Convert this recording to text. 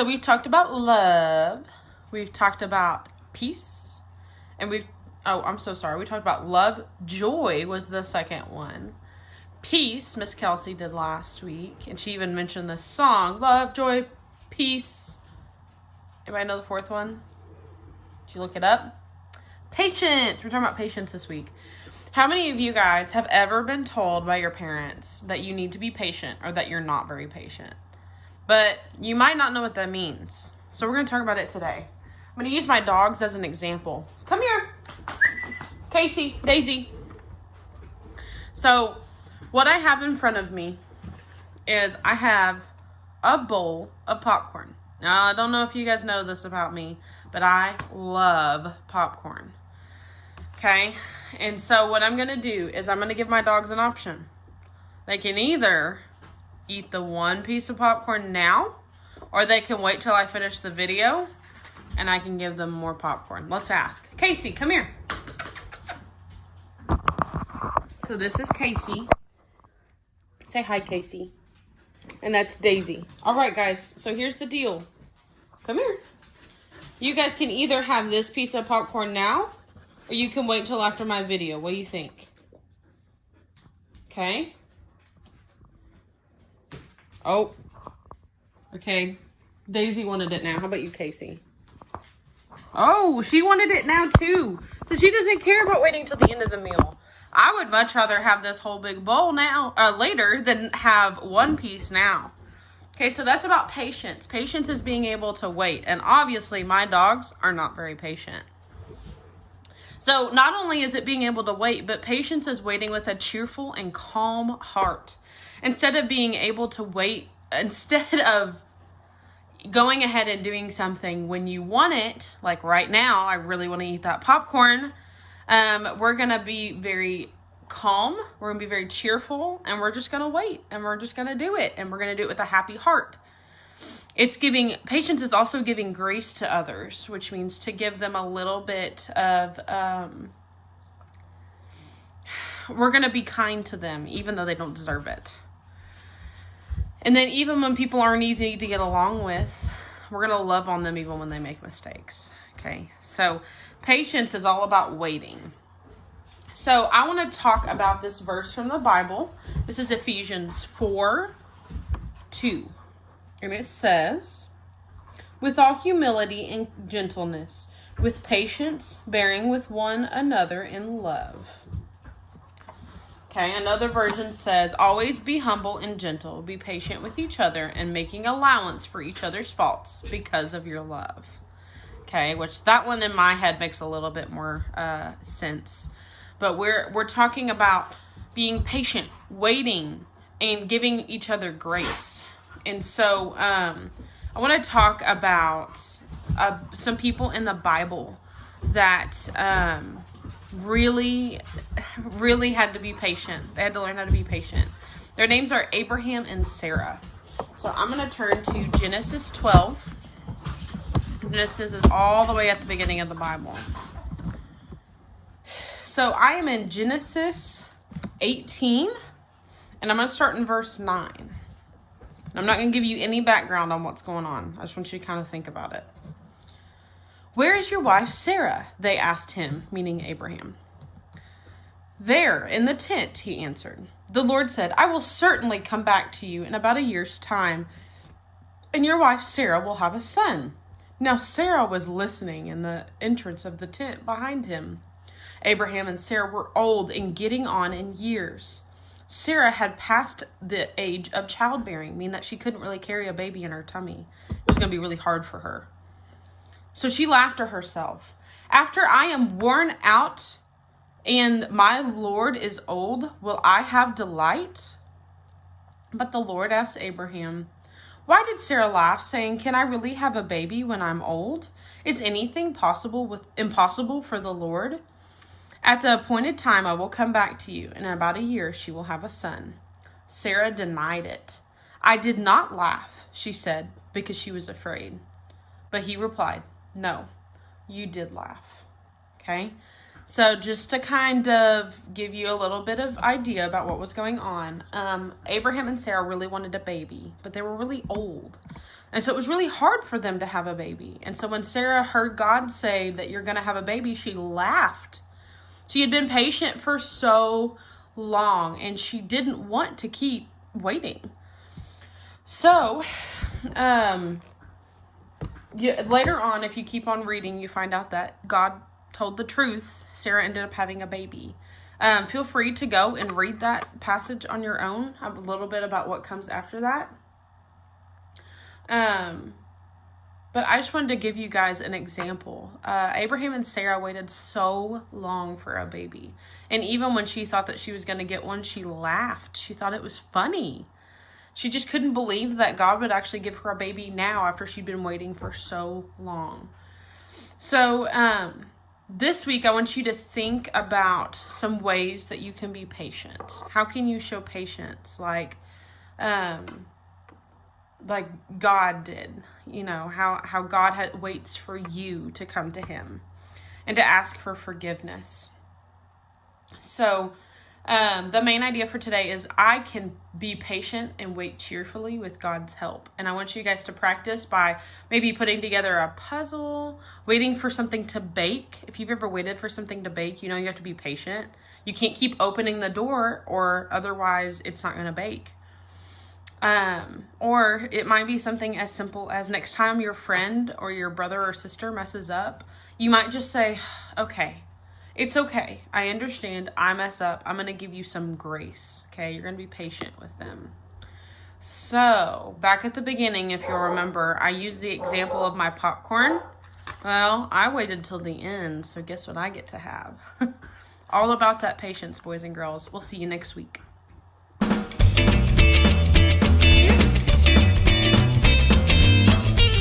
So we've talked about love. We've talked about peace. And we talked about love. Joy was the second one. Peace, Miss Kelsey did last week. And she even mentioned this song, love, joy, peace. Anybody know the fourth one? Did you look it up? Patience. We're talking about patience this week. How many of you guys have ever been told by your parents that you need to be patient or that you're not very patient? But you might not know what that means. So we're going to talk about it today. I'm going to use my dogs as an example. Come here. Casey, Daisy. So what I have in front of me is I have a bowl of popcorn. Now, I don't know if you guys know this about me, but I love popcorn. Okay? And so what I'm going to do is I'm going to give my dogs an option. They can either eat the one piece of popcorn now, or they can wait till I finish the video and I can give them more popcorn. Let's ask. Casey, come here. So this is Casey. Say hi, Casey. And that's Daisy. All right, guys. So here's the deal. Come here. You guys can either have this piece of popcorn now, or you can wait till after my video. What do you think? Okay. Oh. Okay. Daisy wanted it now. How about you, Casey? Oh, she wanted it now too. So she doesn't care about waiting till the end of the meal. I would much rather have this whole big bowl now, later, than have one piece now. Okay, so that's about patience. Patience is being able to wait. And obviously, my dogs are not very patient. So not only is it being able to wait, but patience is waiting with a cheerful and calm heart. Instead of being able to wait, instead of going ahead and doing something when you want it, like right now, I really want to eat that popcorn. We're going to be very calm. We're going to be very cheerful, and we're just going to wait, and we're just going to do it, and we're going to do it with a happy heart. Patience is also giving grace to others, which means to give them a little bit of, we're going to be kind to them, even though they don't deserve it. And then even when people aren't easy to get along with, we're going to love on them even when they make mistakes. Okay, so patience is all about waiting. So I want to talk about this verse from the Bible. This is Ephesians 4:2. And it says, with all humility and gentleness, with patience, bearing with one another in love. Okay, another version says, always be humble and gentle, be patient with each other, and making allowance for each other's faults because of your love. Okay, which that one in my head makes a little bit more sense. But we're talking about being patient, waiting, and giving each other grace. And so I want to talk about some people in the Bible that really had to be patient. They had to learn how to be patient. Their names are Abraham and Sarah. So I'm going to turn to Genesis 12. Genesis is all the way at the beginning of the Bible. So I am in Genesis 18, and I'm going to start in verse 9. I'm not going to give you any background on what's going on. I just want you to kind of think about it. Where is your wife Sarah? They asked him, meaning Abraham. There, in the tent, he answered. The Lord said, I will certainly come back to you in about a year's time, and your wife Sarah will have a son. Now Sarah was listening in the entrance of the tent behind him. Abraham and Sarah were old and getting on in years. Sarah had passed the age of childbearing, meaning that she couldn't really carry a baby in her tummy. It was going to be really hard for her. So she laughed to herself. After I am worn out and my Lord is old, will I have delight? But the Lord asked Abraham, why did Sarah laugh, saying, can I really have a baby when I'm old? Is anything impossible for the Lord? At the appointed time, I will come back to you. In about a year, she will have a son. Sarah denied it. I did not laugh, she said, because she was afraid. But he replied, no, you did laugh. Okay? So just to kind of give you a little bit of idea about what was going on, Abraham and Sarah really wanted a baby, but they were really old. And so it was really hard for them to have a baby. And so when Sarah heard God say that you're going to have a baby, she laughed. She had been patient for so long, and she didn't want to keep waiting. So, later on, if you keep on reading, you find out that God told the truth. Sarah ended up having a baby. Feel free to go and read that passage on your own. Have a little bit about what comes after that. But I just wanted to give you guys an example. Abraham and Sarah waited so long for a baby. And even when she thought that she was going to get one, she laughed. She thought it was funny. She just couldn't believe that God would actually give her a baby now after she'd been waiting for so long. So, this week I want you to think about some ways that you can be patient. How can you show patience? Like God did, how God waits for you to come to him and to ask for forgiveness. So, the main idea for today is I can be patient and wait cheerfully with God's help. And I want you guys to practice by maybe putting together a puzzle, waiting for something to bake. If you've ever waited for something to bake, you have to be patient. You can't keep opening the door, or otherwise it's not going to bake. Or it might be something as simple as next time your friend or your brother or sister messes up, you might just say, okay, it's okay. I understand. I mess up. I'm going to give you some grace. Okay. You're going to be patient with them. So back at the beginning, if you'll remember, I used the example of my popcorn. Well, I waited till the end. So guess what I get to have? All about that patience, boys and girls. We'll see you next week.